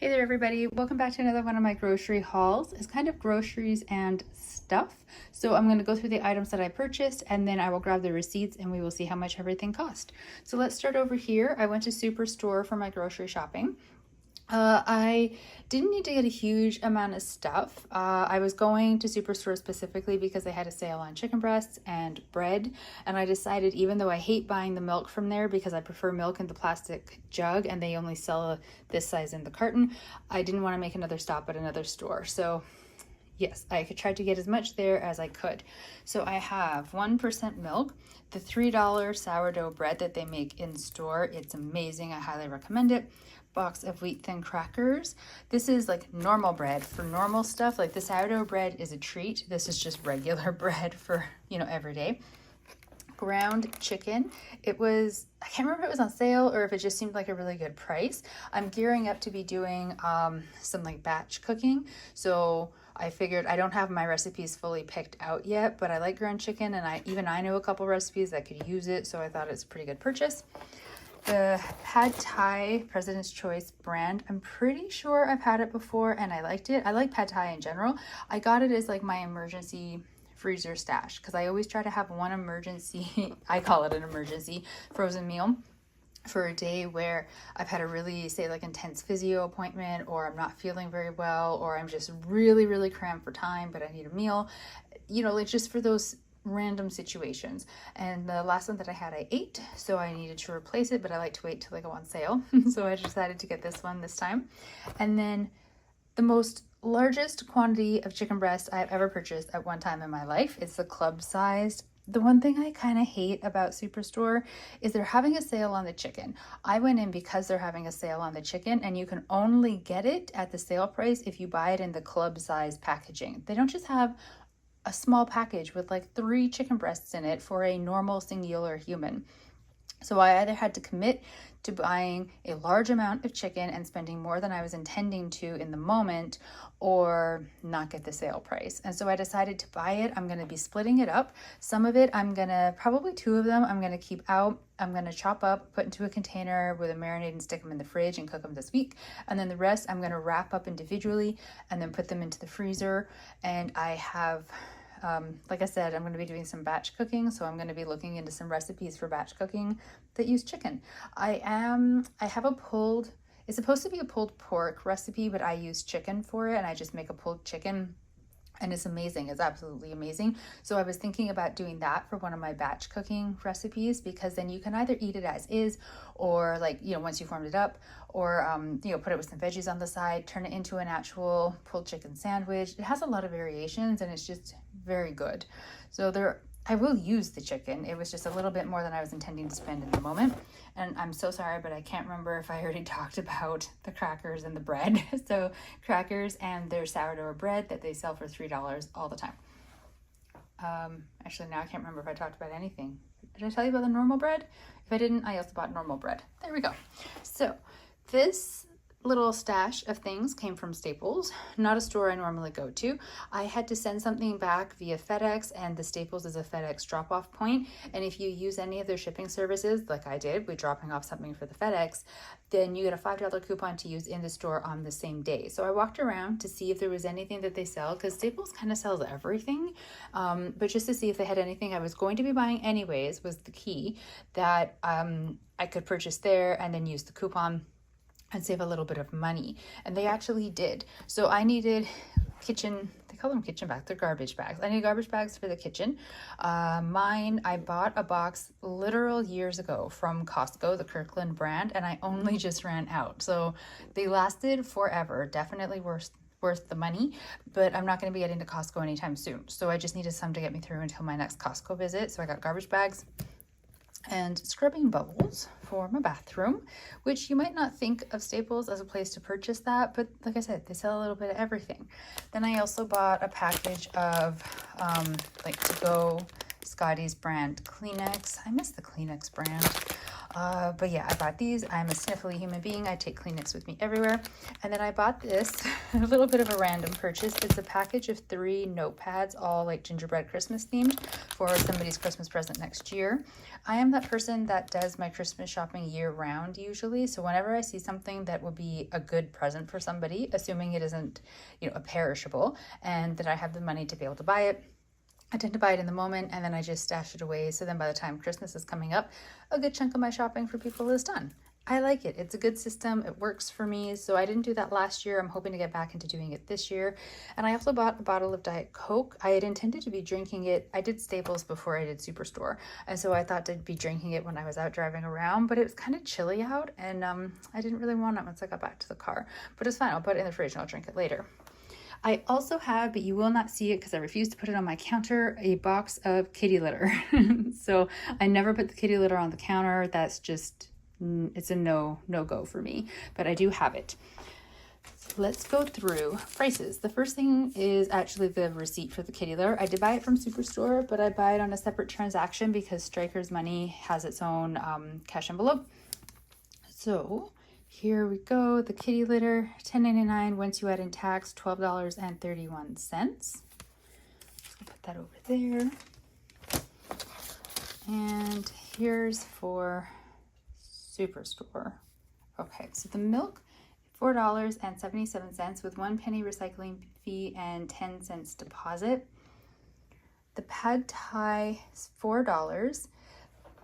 Hey there everybody, welcome back to another one of my grocery hauls. It's kind of groceries and stuff. So I'm going to go through the items that I purchased and then I will grab the receipts and we will see how much everything cost. So let's start over here. I went to Superstore for my grocery shopping. I didn't need to get a huge amount of stuff. I was going to Superstore specifically because they had a sale on chicken breasts and bread, and I decided, even though I hate buying the milk from there because I prefer milk in the plastic jug and they only sell this size in the carton, I didn't want to make another stop at another store. So yes, I could try to get as much there as I could. So I have 1% milk, the $3 sourdough bread that they make in store. It's amazing. I highly recommend it. Box of wheat thin crackers. This is like normal bread for normal stuff. Like the sourdough bread is a treat. This is just regular bread for, every day. Ground chicken. It was, I can't remember if it was on sale or if it just seemed like a really good price. I'm gearing up to be doing some like batch cooking. So I figured, I don't have my recipes fully picked out yet, but I like ground chicken and I know a couple recipes that could use it. So I thought it's a pretty good purchase. The Pad Thai President's Choice brand, I'm pretty sure I've had it before and I liked it. I like Pad Thai in general. I got it as like my emergency freezer stash because I always try to have one emergency, I call it an emergency frozen meal for a day where I've had a really, say, like intense physio appointment, or I'm not feeling very well, or I'm just really cramped for time, but I need a meal, like just for those random situations. And the last one that I had, I ate, so I needed to replace it, but I like to wait till they go on sale. So I decided to get this one this time. And then the largest quantity of chicken breast I've ever purchased at one time in my life. It's the club sized. The one thing I kind of hate about Superstore is they're having a sale on the chicken. I went in because they're having a sale on the chicken, and you can only get it at the sale price if you buy it in the club size packaging. They don't just have a small package with like 3 chicken breasts in it for a normal singular human. So I either had to commit to buying a large amount of chicken and spending more than I was intending to in the moment, or not get the sale price. And so I decided to buy it. I'm going to be splitting it up. Some of it probably 2 of them I'm going to keep out. I'm going to chop up, put into a container with a marinade and stick them in the fridge and cook them this week. And then the rest I'm going to wrap up individually and then put them into the freezer. And I have like I said, I'm going to be doing some batch cooking, so I'm going to be looking into some recipes for batch cooking that use chicken. I have it's supposed to be a pulled pork recipe, but I use chicken for it, and I just make a pulled chicken, and it's amazing. It's absolutely amazing. So I was thinking about doing that for one of my batch cooking recipes, because then you can either eat it as is, or like, once you formed it up, or, put it with some veggies on the side, turn it into an actual pulled chicken sandwich. It has a lot of variations and it's just very good. So I will use the chicken. It was just a little bit more than I was intending to spend in the moment. And I'm so sorry, but I can't remember if I already talked about the crackers and the bread. So crackers and their sourdough bread that they sell for $3 all the time. Actually, now I can't remember if I talked about anything. Did I tell you about the normal bread? If I didn't, I also bought normal bread. There we go. So this little stash of things came from Staples, not a store I normally go to. I had to send something back via FedEx, and the Staples is a FedEx drop-off point. And if you use any of their shipping services, like I did with dropping off something for the FedEx, then you get a $5 coupon to use in the store on the same day. So I walked around to see if there was anything that they sell, because Staples kind of sells everything, but just to see if they had anything I was going to be buying anyways was the key, that I could purchase there and then use the coupon and save a little bit of money. And they actually did. So I needed they call them kitchen bags, they're garbage bags. I need garbage bags for the kitchen. Mine, I bought a box literal years ago from Costco, the Kirkland brand, and I only just ran out. So they lasted forever, definitely worth the money, but I'm not going to be getting to Costco anytime soon. So I just needed some to get me through until my next Costco visit. So I got garbage bags and scrubbing bubbles for my bathroom, which you might not think of Staples as a place to purchase that, but like I said, they sell a little bit of everything. Then I also bought a package of like to-go Scotty's brand Kleenex. I miss the Kleenex brand. But yeah, I bought these. I'm a sniffly human being. I take Kleenex with me everywhere. And then I bought this, a little bit of a random purchase. It's a package of 3 notepads, all like gingerbread Christmas themed for somebody's Christmas present next year. I am that person that does my Christmas shopping year round usually. So whenever I see something that will be a good present for somebody, assuming it isn't, a perishable, and that I have the money to be able to buy it, I tend to buy it in the moment and then I just stash it away. So then by the time Christmas is coming up, a good chunk of my shopping for people is done. I like it. It's a good system. It works for me. So I didn't do that last year. I'm hoping to get back into doing it this year. And I also bought a bottle of Diet Coke. I had intended to be drinking it. I did Staples before I did Superstore. And so I thought I'd be drinking it when I was out driving around, but it was kind of chilly out and I didn't really want it once I got back to the car. But it's fine. I'll put it in the fridge and I'll drink it later. I also have, but you will not see it because I refuse to put it on my counter, a box of kitty litter. So I never put the kitty litter on the counter. That's just, it's a no-go for me, but I do have it. Let's go through prices. The first thing is actually the receipt for the kitty litter. I did buy it from Superstore, but I buy it on a separate transaction because Striker's Money has its own cash envelope. So here we go. The kitty litter, $10.99. Once you add in tax, $12.31. So put that over there. And here's for Superstore. Okay, so the milk, $4.77 with 1 penny recycling fee and 10 cents deposit. The pad thai is $4.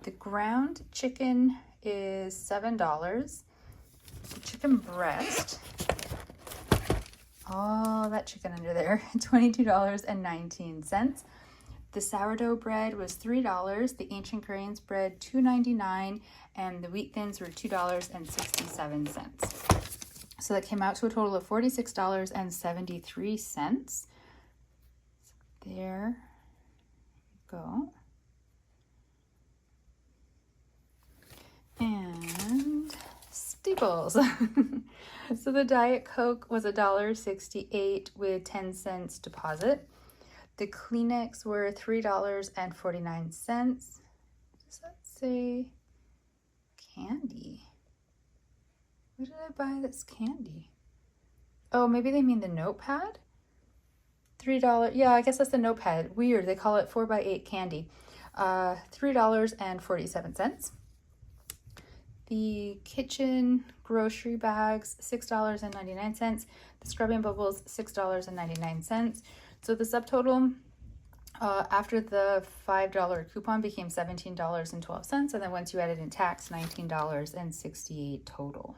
The ground chicken is $7. The chicken breast, all that chicken under there, $22.19. The sourdough bread was $3. The ancient grains bread, $2.99, and the wheat thins were $2.67. So that came out to a total of $46.73. There you go. And Staples. So the Diet Coke was $1.68 with 10 cents deposit. The Kleenex were $3.49. Does that say candy? What did I buy that's candy? Oh, maybe they mean the notepad? $3. Yeah, I guess that's the notepad. Weird. They call it 4x8 candy. $3.47. The kitchen grocery bags, $6.99. The scrubbing bubbles, $6.99. So the subtotal after the $5 coupon became $17.12. And then once you added in tax, $19.68 total.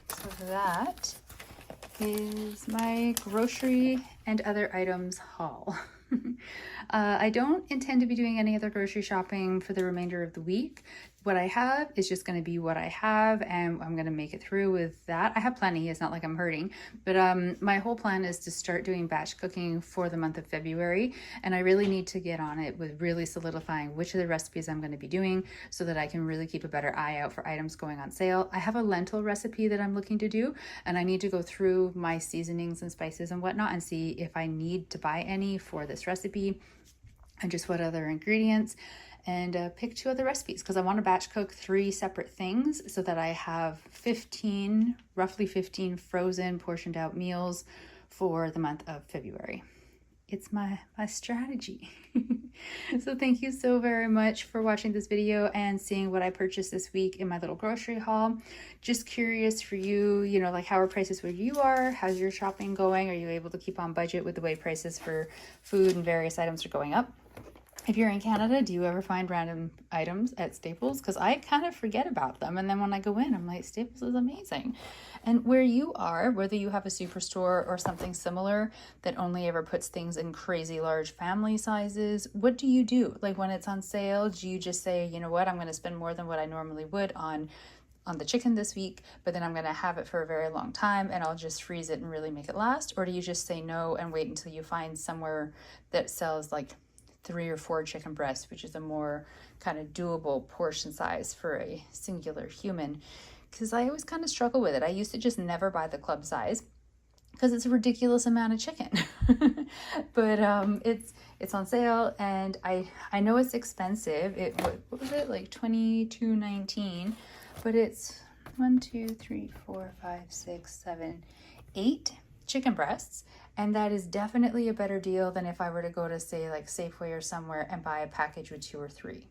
So that is my grocery and other items haul. I don't intend to be doing any other grocery shopping for the remainder of the week. What I have is just going to be what I have, and I'm going to make it through with that. I have plenty. It's not like I'm hurting, but my whole plan is to start doing batch cooking for the month of February, and I really need to get on it with really solidifying which of the recipes I'm going to be doing so that I can really keep a better eye out for items going on sale. I have a lentil recipe that I'm looking to do, and I need to go through my seasonings and spices and whatnot and see if I need to buy any for this recipe and just what other ingredients, and pick 2 other recipes because I want to batch cook 3 separate things so that I have roughly 15 frozen portioned out meals for the month of February. It's my strategy. So thank you so very much for watching this video and seeing what I purchased this week in my little grocery haul. Just curious for you, like how are prices where you are? How's your shopping going? Are you able to keep on budget with the way prices for food and various items are going up? If you're in Canada, do you ever find random items at Staples? Because I kind of forget about them. And then when I go in, I'm like, Staples is amazing. And where you are, whether you have a Superstore or something similar that only ever puts things in crazy large family sizes, what do you do? Like when it's on sale, do you just say, you know what, I'm going to spend more than what I normally would on the chicken this week, but then I'm going to have it for a very long time and I'll just freeze it and really make it last? Or do you just say no and wait until you find somewhere that sells like 3 or 4 chicken breasts, which is a more kind of doable portion size for a singular human? Because I always kind of struggle with it. I used to just never buy the club size because it's a ridiculous amount of chicken. But it's it's on sale, and I know it's expensive. What was it, like $22.19, but it's 1, 2, 3, 4, 5, 6, 7, 8 chicken breasts, and that is definitely a better deal than if I were to go to, say, like Safeway or somewhere and buy a package with 2 or 3.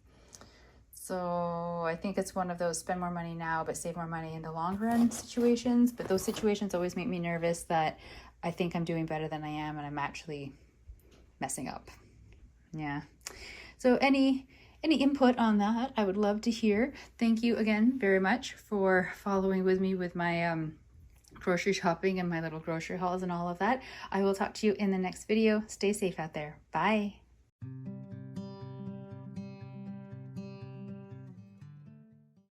So I think it's one of those spend more money now but save more money in the long run situations. But those situations always make me nervous that I think I'm doing better than I am and I'm actually messing up. Yeah. So any input on that, I would love to hear. Thank you again very much for following with me with my grocery shopping and my little grocery hauls and all of that. I will talk to you in the next video. Stay safe out there. Bye.